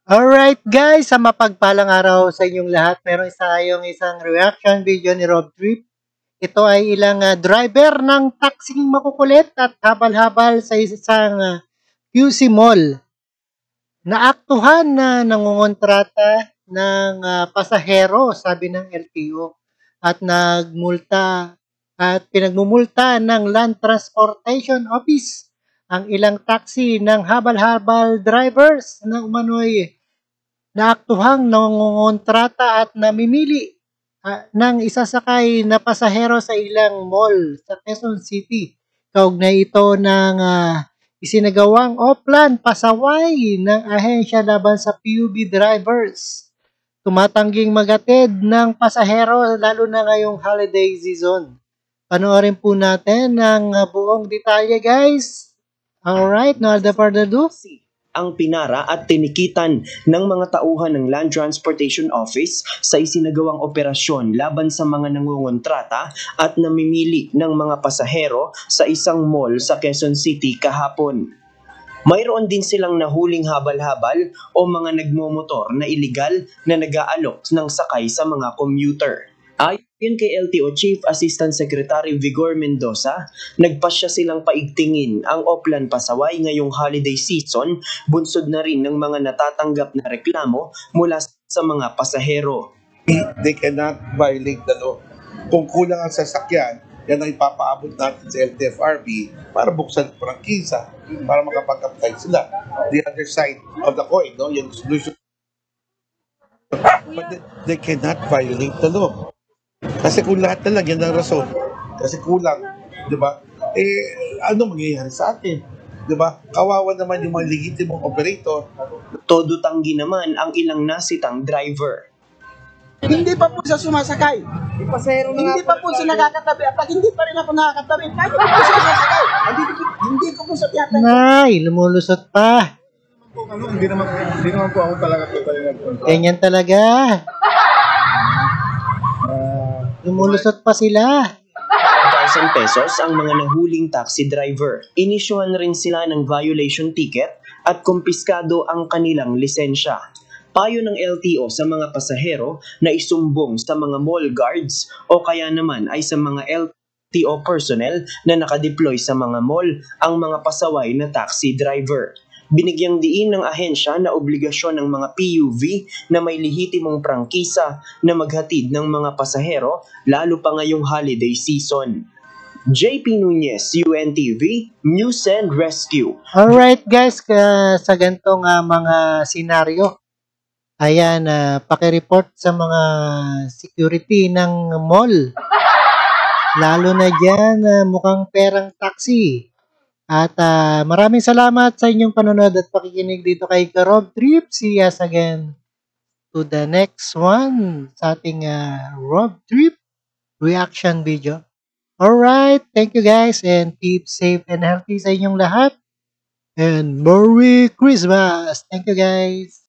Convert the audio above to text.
Alright guys, sa mapagpalang araw sa inyong lahat, meron tayong isang reaction video ni Rob Trip. Ito ay ilang driver ng taxing makukulit at habal-habal sa isang QC Mall. Naaktuhan na nangungontrata ng pasahero, sabi ng LTO, at nagmulta at pinagmumulta ng Land Transportation Office ang ilang taxi ng habal-habal drivers na umano'y naaktuhang nangongontrata at namimili ng isasakay na pasahero sa ilang mall sa Quezon City. Kaugnay ito ng isinagawang offline pasaway ng ahensya laban sa PUB drivers. Tumatangging magatid ng pasahero lalo na ngayong holiday season. Panoorin po natin ang buong detalye guys. Alright, no further ado. Ang pinara at tinikitan ng mga tauhan ng Land Transportation Office sa isinagawang operasyon laban sa mga nangungontrata at namimili ng mga pasahero sa isang mall sa Quezon City kahapon. Mayroon din silang nahuling habal-habal o mga nagmomotor na iligal na nag-aalok ng sakay sa mga commuter. Ayon kay LTO Chief Assistant Secretary Vigor Mendoza, nagpasya silang paigtingin ang offline pasaway ngayong holiday season, bunsod na rin ng mga natatanggap na reklamo mula sa mga pasahero. They cannot violate the law. Kung kulang ang sasakyan, yan ang ipapaabot natin sa LTFRB para buksan ang prangkisa, para makapag-apply sila. The other side of the coin, no? Yung solution. But they cannot violate the law. Kasi kung lahat na lang, yan ang rason. Kasi kulang, di ba? Ano mangyayari sa atin? Di ba? Kawawa naman yung mga legitimong operator. Todo tanggi naman ang ilang nasitang driver. Hindi pa po siya sumasakay. Hindi pa po siya nakakatabi. At pag hindi pa rin ako nakakatabi, paano po siya sasakay? Hindi ko po siya tiyatan. Nay, lumulusot pa. Hindi naman po ako talaga Ganyan talaga. Lumulusot pa sila. 1,000 pesos ang mga nahuling taxi driver. Inisyuhan rin sila ng violation ticket at kumpiskado ang kanilang lisensya. Payo ng LTO sa mga pasahero na isumbong sa mga mall guards o kaya naman ay sa mga LTO personnel na nakadeploy sa mga mall ang mga pasaway na taxi driver. Binigyang diin ng ahensya na obligasyon ng mga PUV na may lehitimong prangkisa na maghatid ng mga pasahero lalo pa ngayong holiday season. JP Nunez, UNTV, News and Rescue. Alright guys, sa ganitong mga senaryo, ayan, pakireport sa mga security ng mall. Lalo na dyan, mukhang perang taxi. At maraming salamat sa inyong panonood at pakikinig dito kay Rob Trip. See us again to the next one sa ating Rob Trip reaction video. Alright, thank you guys and keep safe and healthy sa inyong lahat. And Merry Christmas! Thank you guys!